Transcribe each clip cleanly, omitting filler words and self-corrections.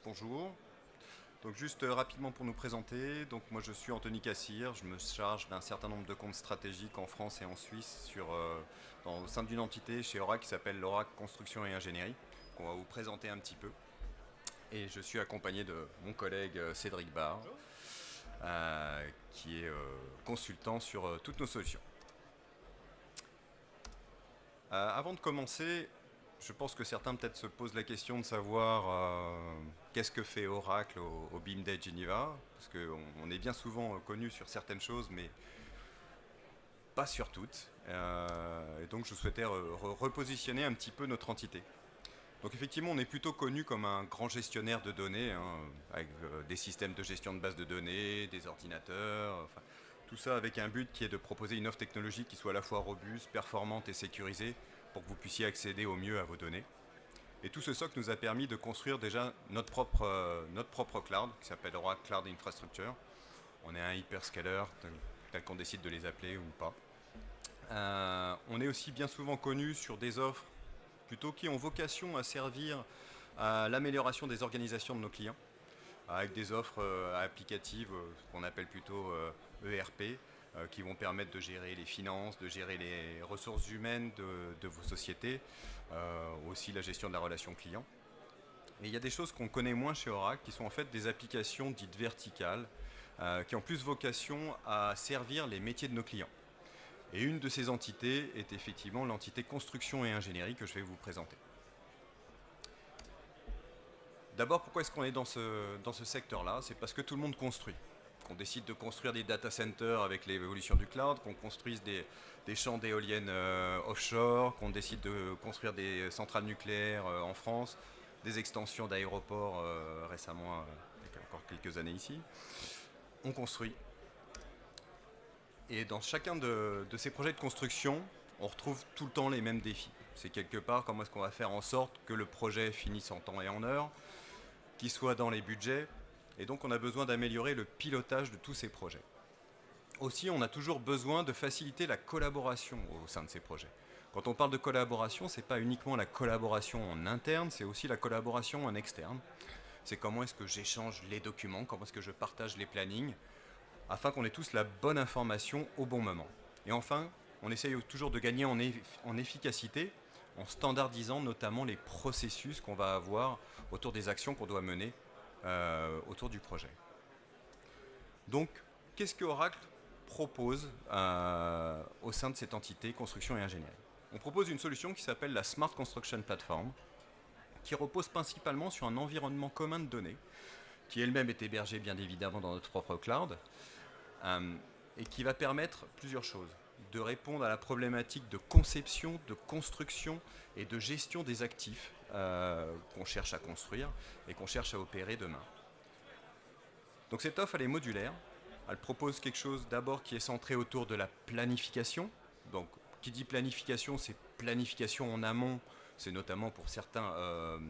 Bonjour. Donc juste rapidement pour nous présenter, donc moi je suis Anthony Cassir, je me charge d'un certain nombre de comptes stratégiques en France et en Suisse au sein d'une entité chez Oracle qui s'appelle l'Oracle Construction et Ingénierie, qu'on va vous présenter un petit peu. Et je suis accompagné de mon collègue Cédric Barre, qui est consultant sur toutes nos solutions. Avant de commencer, je pense que certains peut-être se posent la question de savoir qu'est-ce que fait Oracle au BIM Day Geneva, parce qu'on est bien souvent connu sur certaines choses, mais pas sur toutes. Et donc je souhaitais repositionner un petit peu notre entité. Donc effectivement, on est plutôt connu comme un grand gestionnaire de données, hein, avec des systèmes de gestion de bases de données, des ordinateurs, enfin, tout ça avec un but qui est de proposer une offre technologique qui soit à la fois robuste, performante et sécurisée pour que vous puissiez accéder au mieux à vos données. Et tout ce socle nous a permis de construire déjà notre propre cloud qui s'appelle Oracle Cloud Infrastructure. On est un hyperscaler tel qu'on décide de les appeler ou pas. On est aussi bien souvent connu sur des offres plutôt qui ont vocation à servir à l'amélioration des organisations de nos clients, avec des offres applicatives qu'on appelle plutôt ERP, qui vont permettre de gérer les finances, de gérer les ressources humaines de vos sociétés, aussi la gestion de la relation client. Et il y a des choses qu'on connaît moins chez Oracle, qui sont en fait des applications dites verticales, qui ont plus vocation à servir les métiers de nos clients. Et une de ces entités est effectivement l'entité construction et ingénierie que je vais vous présenter. D'abord, pourquoi est-ce qu'on est dans ce secteur-là? C'est parce que tout le monde construit. Qu'on décide de construire des data centers avec l'évolution du cloud, qu'on construise des champs d'éoliennes offshore, qu'on décide de construire des centrales nucléaires en France, des extensions d'aéroports récemment, il y a encore quelques années ici. On construit. Et dans chacun de ces projets de construction, on retrouve tout le temps les mêmes défis. C'est quelque part comment est-ce qu'on va faire en sorte que le projet finisse en temps et en heure, qu'il soit dans les budgets, et donc on a besoin d'améliorer le pilotage de tous ces projets. Aussi, on a toujours besoin de faciliter la collaboration au sein de ces projets. Quand on parle de collaboration, ce n'est pas uniquement la collaboration en interne, c'est aussi la collaboration en externe. C'est comment est-ce que j'échange les documents, comment est-ce que je partage les plannings, afin qu'on ait tous la bonne information au bon moment. Et enfin, on essaye toujours de gagner en efficacité, en standardisant notamment les processus qu'on va avoir autour des actions qu'on doit mener autour du projet. Donc, qu'est-ce que Oracle propose au sein de cette entité construction et ingénierie? On propose une solution qui s'appelle la Smart Construction Platform, qui repose principalement sur un environnement commun de données, qui elle-même est hébergée bien évidemment dans notre propre cloud, et qui va permettre plusieurs choses. De répondre à la problématique de conception, de construction et de gestion des actifs qu'on cherche à construire et qu'on cherche à opérer demain. Donc cette offre, elle est modulaire. Elle propose quelque chose d'abord qui est centré autour de la planification. Donc qui dit planification, c'est planification en amont. C'est notamment pour certains,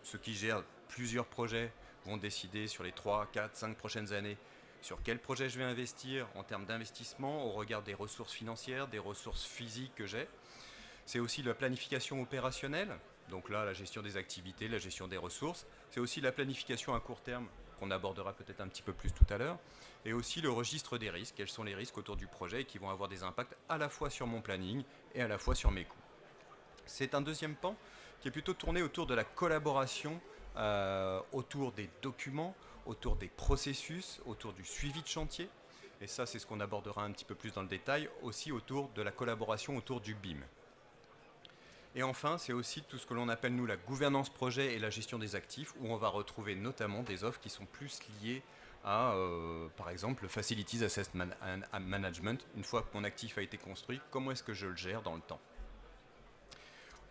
ceux qui gèrent plusieurs projets vont décider sur les 3, 4, 5 prochaines années sur quel projet je vais investir en termes d'investissement au regard des ressources financières, des ressources physiques que j'ai. C'est aussi la planification opérationnelle, donc là la gestion des activités, la gestion des ressources. C'est aussi la planification à court terme qu'on abordera peut-être un petit peu plus tout à l'heure. Et aussi le registre des risques, quels sont les risques autour du projet et qui vont avoir des impacts à la fois sur mon planning et à la fois sur mes coûts. C'est un deuxième pan qui est plutôt tourné autour de la collaboration, autour des documents, autour des processus, autour du suivi de chantier. Et ça, c'est ce qu'on abordera un petit peu plus dans le détail, aussi autour de la collaboration autour du BIM. Et enfin, c'est aussi tout ce que l'on appelle, nous, la gouvernance projet et la gestion des actifs, où on va retrouver notamment des offres qui sont plus liées à, par exemple, le Facilities Asset Management. Une fois que mon actif a été construit, comment est-ce que je le gère dans le temps?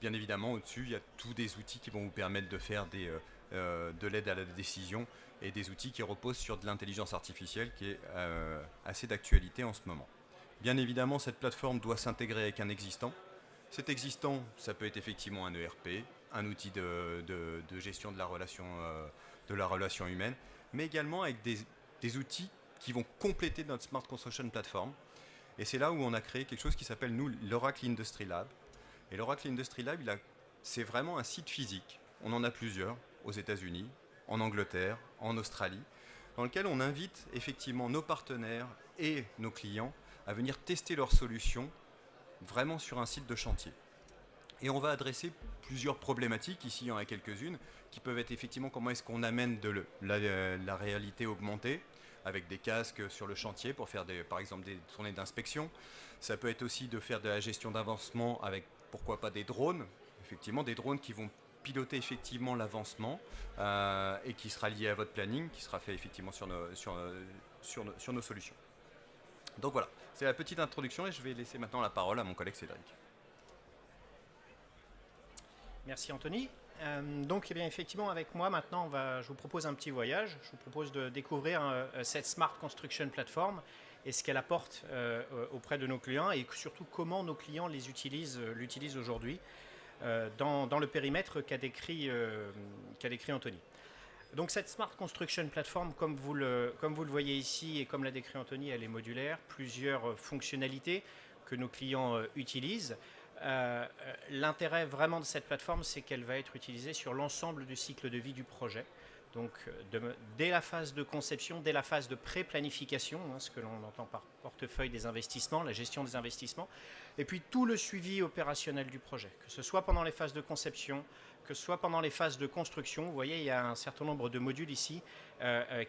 Bien évidemment, au-dessus, il y a tous des outils qui vont vous permettre de faire de l'aide à la décision et des outils qui reposent sur de l'intelligence artificielle qui est assez d'actualité en ce moment. Bien évidemment, cette plateforme doit s'intégrer avec un existant. Cet existant, ça peut être effectivement un ERP, un outil de gestion de la relation humaine, mais également avec des outils qui vont compléter notre Smart Construction Platform. Et c'est là où on a créé quelque chose qui s'appelle, nous, l'Oracle Industry Lab. Et l'Oracle Industry Lab, c'est vraiment un site physique. On en a plusieurs. aux États-Unis, en Angleterre, en Australie, dans lequel on invite effectivement nos partenaires et nos clients à venir tester leurs solutions vraiment sur un site de chantier. Et on va adresser plusieurs problématiques, ici il y en a quelques-unes, qui peuvent être effectivement comment est-ce qu'on amène de la réalité augmentée, avec des casques sur le chantier pour faire par exemple des tournées d'inspection. Ça peut être aussi de faire de la gestion d'avancement avec pourquoi pas des drones, effectivement des drones qui vont piloter effectivement l'avancement et qui sera lié à votre planning, qui sera fait effectivement sur nos solutions. Donc voilà, c'est la petite introduction et je vais laisser maintenant la parole à mon collègue Cédric. Merci Anthony. Donc eh bien, effectivement avec moi maintenant je vous propose un petit voyage. Je vous propose de découvrir cette Smart Construction Platform et ce qu'elle apporte auprès de nos clients et surtout comment nos clients l'utilisent aujourd'hui dans le périmètre qu'a décrit Anthony. Donc cette Smart Construction Platform, comme vous le voyez ici et comme l'a décrit Anthony, elle est modulaire, plusieurs fonctionnalités que nos clients utilisent. L'intérêt vraiment de cette plateforme, c'est qu'elle va être utilisée sur l'ensemble du cycle de vie du projet. Donc dès la phase de conception, dès la phase de pré-planification, ce que l'on entend par portefeuille des investissements, la gestion des investissements, et puis tout le suivi opérationnel du projet, que ce soit pendant les phases de conception, que ce soit pendant les phases de construction. Vous voyez, il y a un certain nombre de modules ici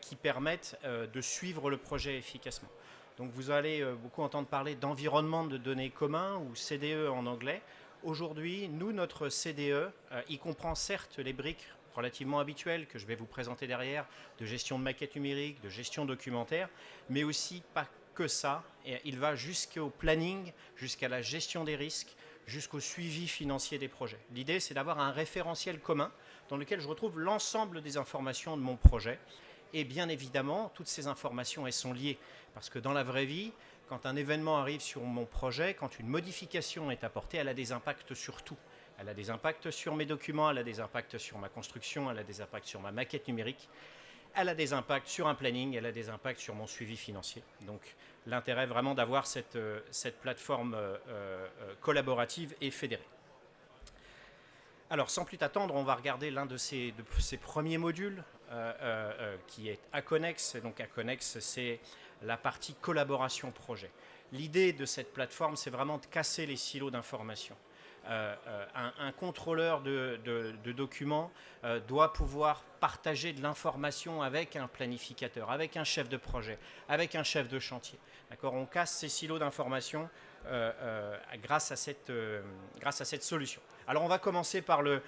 qui permettent de suivre le projet efficacement. Donc vous allez beaucoup entendre parler d'environnement de données commun ou CDE en anglais. Aujourd'hui, notre CDE, il comprend certes les briques relativement habituelles que je vais vous présenter derrière, de gestion de maquettes numériques, de gestion documentaire, mais aussi pas que ça. Et il va jusqu'au planning, jusqu'à la gestion des risques, jusqu'au suivi financier des projets. L'idée, c'est d'avoir un référentiel commun dans lequel je retrouve l'ensemble des informations de mon projet. Et bien évidemment, toutes ces informations, elles sont liées. Parce que dans la vraie vie, quand un événement arrive sur mon projet, quand une modification est apportée, elle a des impacts sur tout. Elle a des impacts sur mes documents, elle a des impacts sur ma construction, elle a des impacts sur ma maquette numérique, elle a des impacts sur un planning, elle a des impacts sur mon suivi financier. Donc l'intérêt vraiment d'avoir cette plateforme collaborative et fédérée. Alors sans plus attendre, on va regarder l'un de ces premiers modules qui est Aconex. Et donc Aconex, c'est la partie collaboration projet. L'idée de cette plateforme, c'est vraiment de casser les silos d'information. Un contrôleur de documents doit pouvoir partager de l'information avec un planificateur, avec un chef de projet, avec un chef de chantier. D'accord ? On casse ces silos d'information grâce à cette solution. Alors on va commencer par le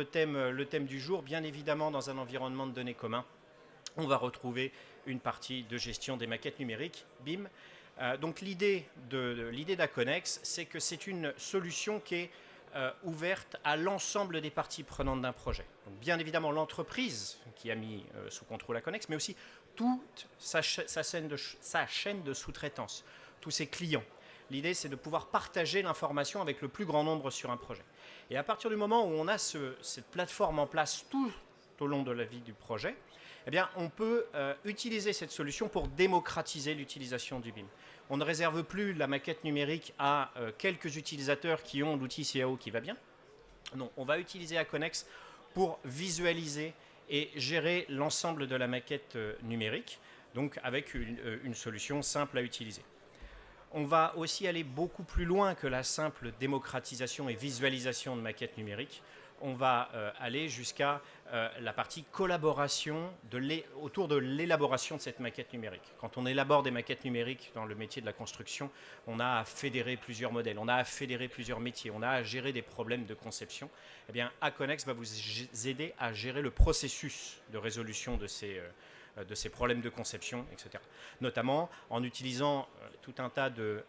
thème du jour. Bien évidemment, dans un environnement de données commun, on va retrouver une partie de gestion des maquettes numériques, BIM. Donc l'idée d'Aconex, c'est que c'est une solution qui est ouverte à l'ensemble des parties prenantes d'un projet. Donc bien évidemment l'entreprise qui a mis sous contrôle Aconex, mais aussi toute sa chaîne de sous-traitance, tous ses clients. L'idée, c'est de pouvoir partager l'information avec le plus grand nombre sur un projet. Et à partir du moment où on a cette plateforme en place tout au long de la vie du projet, eh bien, on peut utiliser cette solution pour démocratiser l'utilisation du BIM. On ne réserve plus la maquette numérique à quelques utilisateurs qui ont l'outil CAO qui va bien. Non, on va utiliser Aconex pour visualiser et gérer l'ensemble de la maquette numérique, donc avec une solution simple à utiliser. On va aussi aller beaucoup plus loin que la simple démocratisation et visualisation de maquettes numériques. On va aller jusqu'à la partie collaboration autour de l'élaboration de cette maquette numérique. Quand on élabore des maquettes numériques dans le métier de la construction, on a à fédérer plusieurs modèles, on a à fédérer plusieurs métiers, on a à gérer des problèmes de conception. Eh bien, Aconex va vous aider à gérer le processus de résolution de ces problèmes de conception, etc. Notamment en utilisant tout un tas de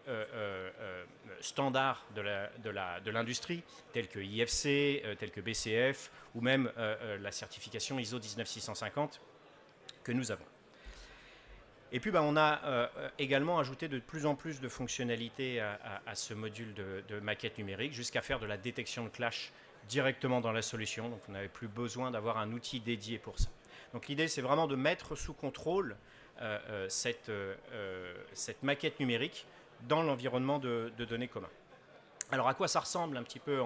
standards de l'industrie, tels que IFC, tels que BCF, ou même la certification ISO 19650 que nous avons. Et puis on a également ajouté de plus en plus de fonctionnalités à ce module de maquette numérique, jusqu'à faire de la détection de clash directement dans la solution. Donc on n'avait plus besoin d'avoir un outil dédié pour ça. Donc l'idée, c'est vraiment de mettre sous contrôle cette maquette numérique dans l'environnement de données commun. Alors à quoi ça ressemble un petit peu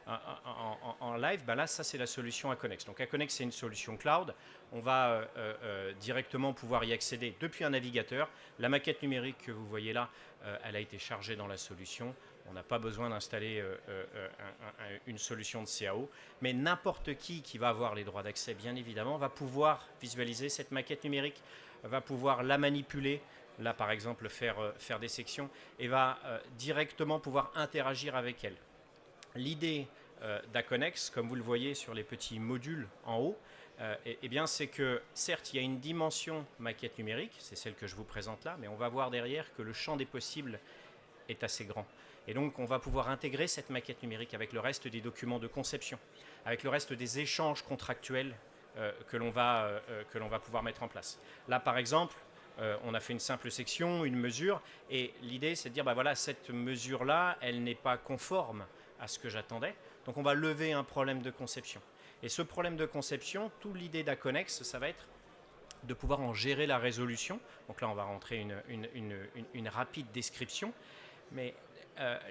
en live, ben là, ça c'est la solution Aconex. Donc Aconex, c'est une solution cloud. On va directement pouvoir y accéder depuis un navigateur. La maquette numérique que vous voyez là, elle a été chargée dans la solution. On n'a pas besoin d'installer une solution de CAO. Mais n'importe qui va avoir les droits d'accès, bien évidemment, va pouvoir visualiser cette maquette numérique, va pouvoir la manipuler. Là, par exemple, faire des sections et va directement pouvoir interagir avec elle. L'idée d'Aconex, comme vous le voyez sur les petits modules en haut, eh bien, c'est que certes, il y a une dimension maquette numérique, c'est celle que je vous présente là, mais on va voir derrière que le champ des possibles est assez grand. Et donc, on va pouvoir intégrer cette maquette numérique avec le reste des documents de conception, avec le reste des échanges contractuels que l'on va pouvoir mettre en place. Là, par exemple, on a fait une simple section, une mesure, et l'idée, c'est de dire, bah voilà, cette mesure-là, elle n'est pas conforme à ce que j'attendais, donc on va lever un problème de conception. Et ce problème de conception, toute l'idée d'Aconex, ça va être de pouvoir en gérer la résolution. Donc là, on va rentrer une rapide description, mais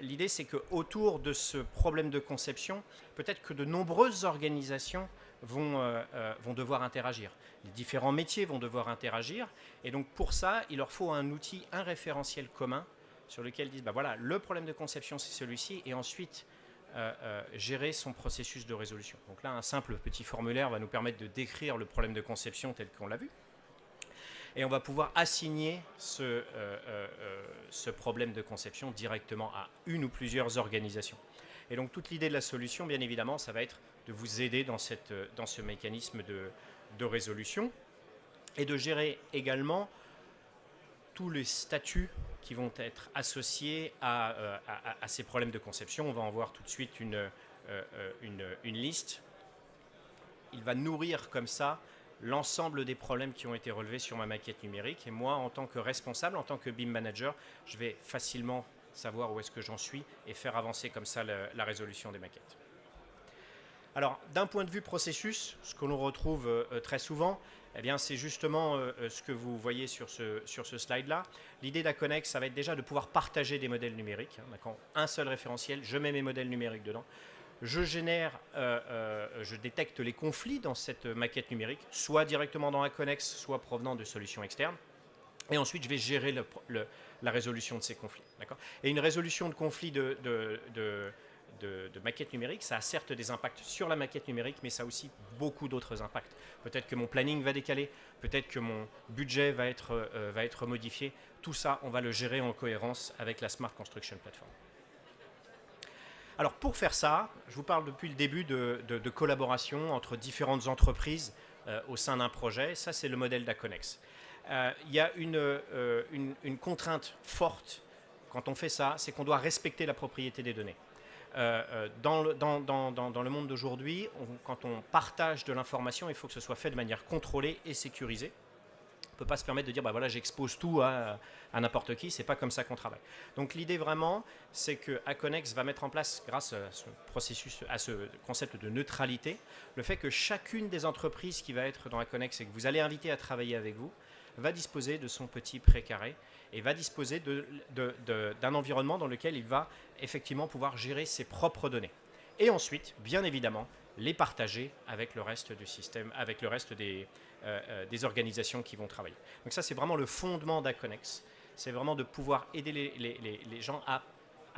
l'idée, c'est qu'autour de ce problème de conception, peut-être que de nombreuses organisations vont devoir interagir. Les différents métiers vont devoir interagir. Et donc, pour ça, il leur faut un outil, un référentiel commun sur lequel ils disent, bah voilà, le problème de conception, c'est celui-ci. Et ensuite, gérer son processus de résolution. Donc là, un simple petit formulaire va nous permettre de décrire le problème de conception tel qu'on l'a vu. Et on va pouvoir assigner ce problème de conception directement à une ou plusieurs organisations. Et donc, toute l'idée de la solution, bien évidemment, ça va être de vous aider dans ce mécanisme de résolution et de gérer également tous les statuts qui vont être associés à ces problèmes de conception. On va en voir tout de suite une liste. Il va nourrir comme ça l'ensemble des problèmes qui ont été relevés sur ma maquette numérique. Et moi, en tant que responsable, en tant que BIM manager, je vais facilement savoir où est-ce que j'en suis et faire avancer comme ça la résolution des maquettes. Alors, d'un point de vue processus, ce que l'on retrouve très souvent, eh bien, c'est justement ce que vous voyez sur ce slide-là. L'idée d'Aconex, ça va être déjà de pouvoir partager des modèles numériques. D'accord, un seul référentiel, je mets mes modèles numériques dedans. Je détecte les conflits dans cette maquette numérique, soit directement dans Aconex, soit provenant de solutions externes. Et ensuite, je vais gérer la résolution de ces conflits. Et une résolution de conflits de maquette numérique, ça a certes des impacts sur la maquette numérique, mais ça a aussi beaucoup d'autres impacts. Peut-être que mon planning va décaler, peut-être que mon budget va être modifié. Tout ça, on va le gérer en cohérence avec la Smart Construction Platform. Alors pour faire ça, je vous parle depuis le début de collaboration entre différentes entreprises au sein d'un projet. Ça, c'est le modèle d'Aconex. Il y a une contrainte forte quand on fait ça, c'est qu'on doit respecter la propriété des données. Dans le monde d'aujourd'hui, quand on partage de l'information, il faut que ce soit fait de manière contrôlée et sécurisée. On ne peut pas se permettre de dire, bah voilà, j'expose tout à n'importe qui, c'est pas comme ça qu'on travaille. Donc l'idée vraiment, c'est que Aconex va mettre en place, grâce à ce processus, à ce concept de neutralité, le fait que chacune des entreprises qui va être dans Aconex et que vous allez inviter à travailler avec vous, va disposer de son petit précaré et va disposer d'un environnement dans lequel il va effectivement pouvoir gérer ses propres données. Et ensuite, bien évidemment, les partager avec le reste du système, avec le reste des organisations qui vont travailler. Donc ça, c'est vraiment le fondement d'Aconex. C'est vraiment de pouvoir aider les gens à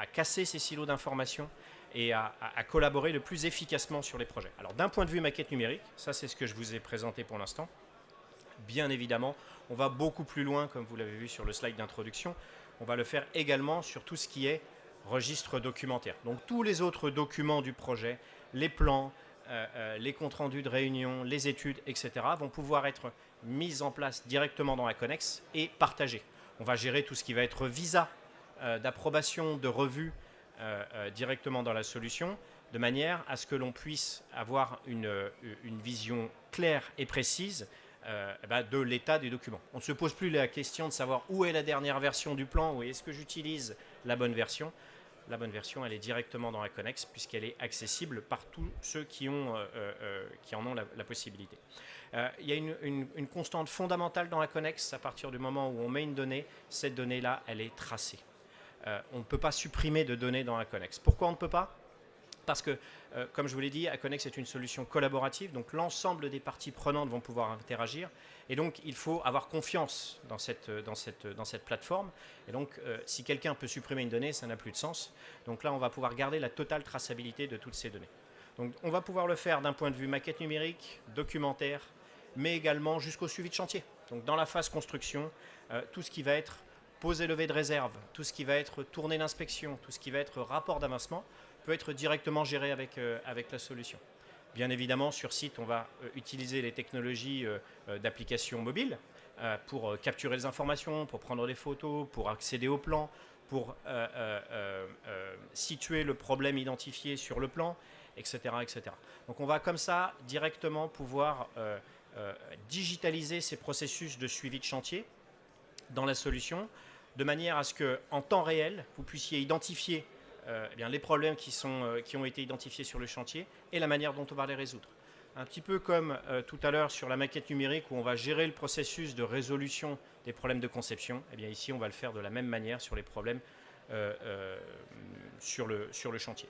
casser ces silos d'information et à collaborer le plus efficacement sur les projets. Alors d'un point de vue maquette numérique, ça c'est ce que je vous ai présenté pour l'instant. Bien évidemment, on va beaucoup plus loin, comme vous l'avez vu sur le slide d'introduction. On va le faire également sur tout ce qui est registre documentaire. Donc tous les autres documents du projet, les plans, les comptes rendus de réunion, les études, etc. vont pouvoir être mis en place directement dans Aconex et partagés. On va gérer tout ce qui va être visa d'approbation, de revue directement dans la solution, de manière à ce que l'on puisse avoir une vision claire et précise de l'état des documents. On ne se pose plus la question de savoir où est la dernière version du plan ou est-ce que j'utilise la bonne version. La bonne version, elle est directement dans Aconex puisqu'elle est accessible par tous ceux qui en ont la possibilité. Il y a une constante fondamentale dans Aconex. À partir du moment où on met une donnée, cette donnée-là, elle est tracée. On ne peut pas supprimer de données dans Aconex. Pourquoi on ne peut pas ? Parce que, comme je vous l'ai dit, Aconex est une solution collaborative, donc l'ensemble des parties prenantes vont pouvoir interagir. Et donc, il faut avoir confiance dans cette plateforme. Et donc, si quelqu'un peut supprimer une donnée, ça n'a plus de sens. Donc là, on va pouvoir garder la totale traçabilité de toutes ces données. Donc, on va pouvoir le faire d'un point de vue maquette numérique, documentaire, mais également jusqu'au suivi de chantier. Donc, dans la phase construction, tout ce qui va être pose et levée de réserve, tout ce qui va être tournée d'inspection, tout ce qui va être rapport d'avancement, peut être directement géré avec la solution. Bien évidemment, sur site, on va utiliser les technologies d'application mobile pour capturer les informations, pour prendre des photos, pour accéder au plan, pour situer le problème identifié sur le plan, etc., etc. Donc on va comme ça directement pouvoir digitaliser ces processus de suivi de chantier dans la solution, de manière à ce qu'en temps réel, vous puissiez identifier les problèmes qui ont été identifiés sur le chantier et la manière dont on va les résoudre. Un petit peu comme tout à l'heure sur la maquette numérique où on va gérer le processus de résolution des problèmes de conception, eh bien ici on va le faire de la même manière sur les problèmes sur le chantier.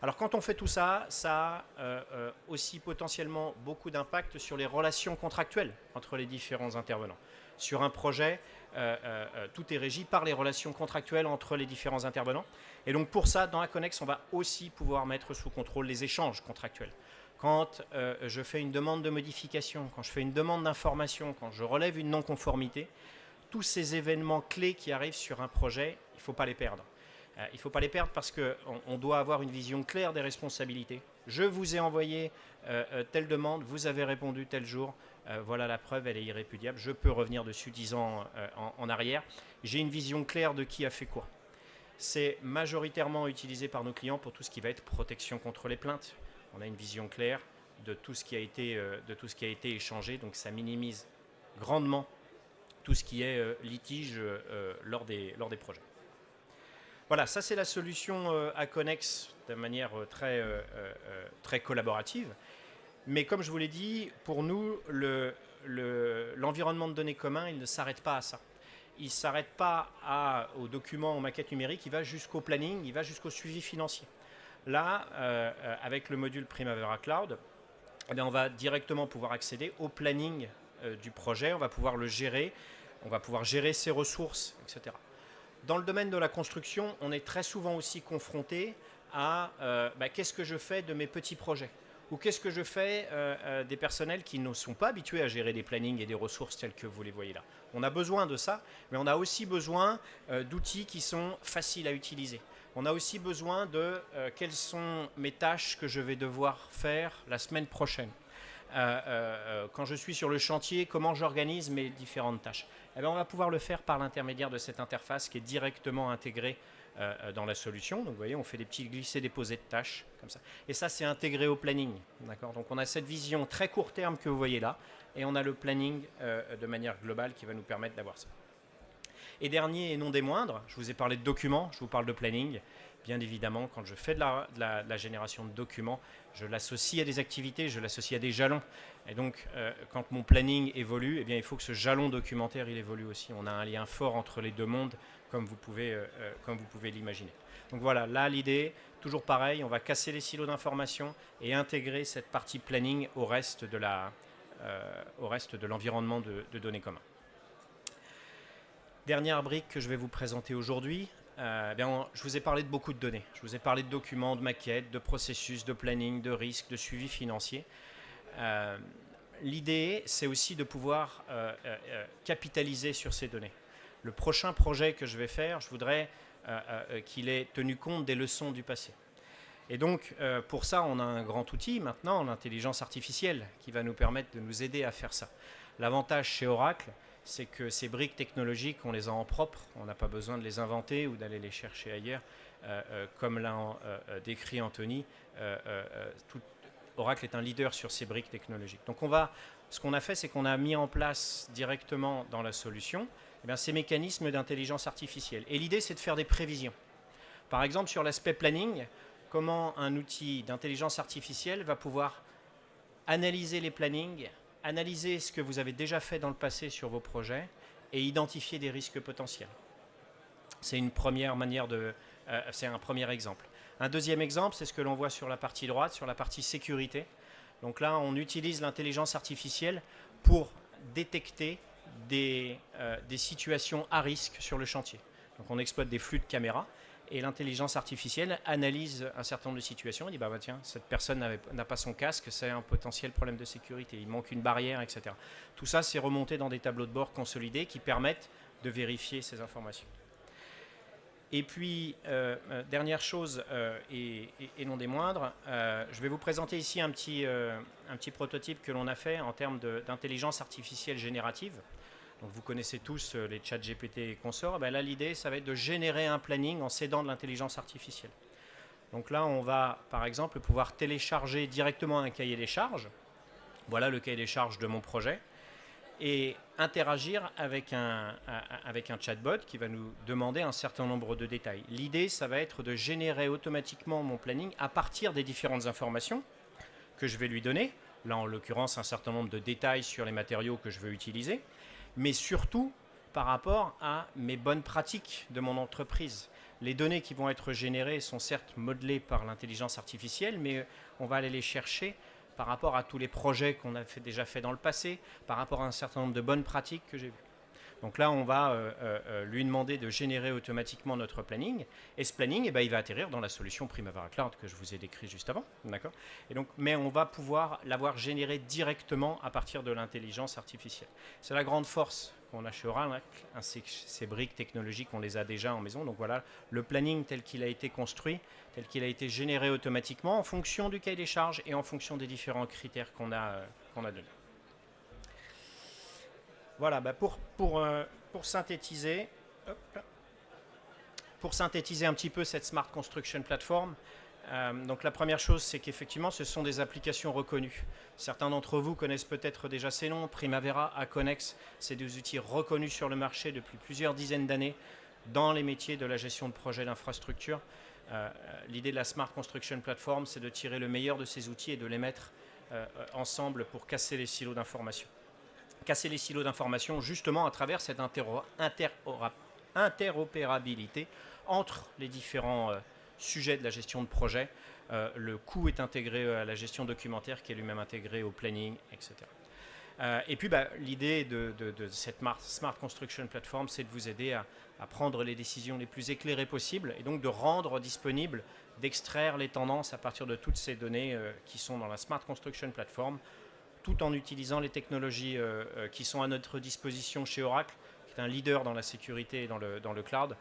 Alors quand on fait tout ça, ça a aussi potentiellement beaucoup d'impact sur les relations contractuelles entre les différents intervenants. Sur un projet, tout est régi par les relations contractuelles entre les différents intervenants. Et donc pour ça, dans Aconex, on va aussi pouvoir mettre sous contrôle les échanges contractuels. Quand je fais une demande de modification, quand je fais une demande d'information, quand je relève une non-conformité, tous ces événements clés qui arrivent sur un projet, il ne faut pas les perdre. Il ne faut pas les perdre parce qu'on doit avoir une vision claire des responsabilités. Je vous ai envoyé telle demande, vous avez répondu tel jour, voilà la preuve, elle est irrépudiable, je peux revenir dessus 10 ans en arrière. J'ai une vision claire de qui a fait quoi. C'est majoritairement utilisé par nos clients pour tout ce qui va être protection contre les plaintes. On a une vision claire de tout ce qui a été échangé, donc ça minimise grandement tout ce qui est litige lors des projets. Voilà, ça c'est la solution Aconex de manière très collaborative. Mais comme je vous l'ai dit, pour nous, l'environnement de données commun, il ne s'arrête pas à ça. Il ne s'arrête pas aux documents, aux maquettes numériques, il va jusqu'au planning, il va jusqu'au suivi financier. Là, avec le module Primavera Cloud, on va directement pouvoir accéder au planning du projet, on va pouvoir le gérer, on va pouvoir gérer ses ressources, etc. Dans le domaine de la construction, on est très souvent aussi confronté à qu'est-ce que je fais de mes petits projets ou qu'est-ce que je fais des personnels qui ne sont pas habitués à gérer des plannings et des ressources telles que vous les voyez là. On a besoin de ça, mais on a aussi besoin d'outils qui sont faciles à utiliser. On a aussi besoin de quelles sont mes tâches que je vais devoir faire la semaine prochaine. Quand je suis sur le chantier, comment j'organise mes différentes tâches. Eh bien, on va pouvoir le faire par l'intermédiaire de cette interface qui est directement intégrée dans la solution. Donc vous voyez, on fait des petits glisser-déposer de tâches comme ça. Et ça, c'est intégré au planning. D'accord ? Donc on a cette vision très court terme que vous voyez là, et on a le planning de manière globale qui va nous permettre d'avoir ça. Et dernier et non des moindres, je vous ai parlé de documents, je vous parle de planning. Bien évidemment, quand je fais de la génération de documents, je l'associe à des activités, je l'associe à des jalons. Et donc, quand mon planning évolue, eh bien, il faut que ce jalon documentaire il évolue aussi. On a un lien fort entre les deux mondes, comme vous pouvez l'imaginer. Donc voilà, là, l'idée, toujours pareil, on va casser les silos d'information et intégrer cette partie planning au reste de l'environnement de données commun. Dernière brique que je vais vous présenter aujourd'hui. Je vous ai parlé de beaucoup de données. Je vous ai parlé de documents, de maquettes, de processus, de planning, de risques, de suivi financier. L'idée, c'est aussi de pouvoir capitaliser sur ces données. Le prochain projet que je vais faire, je voudrais qu'il ait tenu compte des leçons du passé. Et donc, pour ça, on a un grand outil maintenant, l'intelligence artificielle, qui va nous permettre de nous aider à faire ça. L'avantage chez Oracle, c'est que ces briques technologiques, on les a en propre, on n'a pas besoin de les inventer ou d'aller les chercher ailleurs. Comme l'a décrit Anthony, Oracle est un leader sur ces briques technologiques. Donc ce qu'on a fait, c'est qu'on a mis en place directement dans la solution ces mécanismes d'intelligence artificielle. Et l'idée, c'est de faire des prévisions. Par exemple, sur l'aspect planning, comment un outil d'intelligence artificielle va pouvoir analyser les plannings, analyser ce que vous avez déjà fait dans le passé sur vos projets et identifier des risques potentiels. C'est une première manière c'est un premier exemple. Un deuxième exemple, c'est ce que l'on voit sur la partie droite, sur la partie sécurité. Donc là, on utilise l'intelligence artificielle pour détecter des situations à risque sur le chantier. Donc on exploite des flux de caméras et l'intelligence artificielle analyse un certain nombre de situations et dit bah tiens, cette personne n'a pas son casque, c'est un potentiel problème de sécurité, il manque une barrière, etc. Tout ça, c'est remonté dans des tableaux de bord consolidés qui permettent de vérifier ces informations. Et puis, dernière chose, et non des moindres, je vais vous présenter ici un petit prototype que l'on a fait en termes d'intelligence artificielle générative. Donc vous connaissez tous les chats GPT et consorts. Ben là, l'idée, ça va être de générer un planning en s'aidant de l'intelligence artificielle. Donc là, on va, par exemple, pouvoir télécharger directement un cahier des charges. Voilà le cahier des charges de mon projet. Et interagir avec un chatbot qui va nous demander un certain nombre de détails. L'idée, ça va être de générer automatiquement mon planning à partir des différentes informations que je vais lui donner. Là, en l'occurrence, un certain nombre de détails sur les matériaux que je veux utiliser, mais surtout par rapport à mes bonnes pratiques de mon entreprise. Les données qui vont être générées sont certes modelées par l'intelligence artificielle, mais on va aller les chercher par rapport à tous les projets qu'on a déjà fait dans le passé, par rapport à un certain nombre de bonnes pratiques que j'ai vues. Donc là, on va lui demander de générer automatiquement notre planning. Et ce planning, il va atterrir dans la solution Primavera Cloud que je vous ai décrit juste avant. D'accord ? Et donc, mais on va pouvoir l'avoir généré directement à partir de l'intelligence artificielle. C'est la grande force qu'on a chez Oracle. Ces briques technologiques, on les a déjà en maison. Donc voilà, le planning tel qu'il a été construit, tel qu'il a été généré automatiquement en fonction du cahier des charges et en fonction des différents critères qu'on a donnés. Voilà, pour synthétiser, un petit peu cette Smart Construction Platform, donc la première chose, c'est qu'effectivement, ce sont des applications reconnues. Certains d'entre vous connaissent peut-être déjà ces noms, Primavera, Aconex, c'est des outils reconnus sur le marché depuis plusieurs dizaines d'années dans les métiers de la gestion de projets d'infrastructure. L'idée de la Smart Construction Platform, c'est de tirer le meilleur de ces outils et de les mettre ensemble pour casser les silos d'information. Casser les silos d'information justement à travers cette interopérabilité entre les différents sujets de la gestion de projet. Le coût est intégré à la gestion documentaire qui est lui-même intégré au planning, etc. Et puis l'idée de cette Smart Construction Platform, c'est de vous aider à prendre les décisions les plus éclairées possibles et donc de rendre disponible, d'extraire les tendances à partir de toutes ces données qui sont dans la Smart Construction Platform, tout en utilisant les technologies qui sont à notre disposition chez Oracle, qui est un leader dans la sécurité et dans le cloud.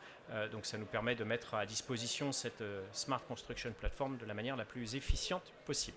Donc ça nous permet de mettre à disposition cette Smart Construction Platform de la manière la plus efficiente possible.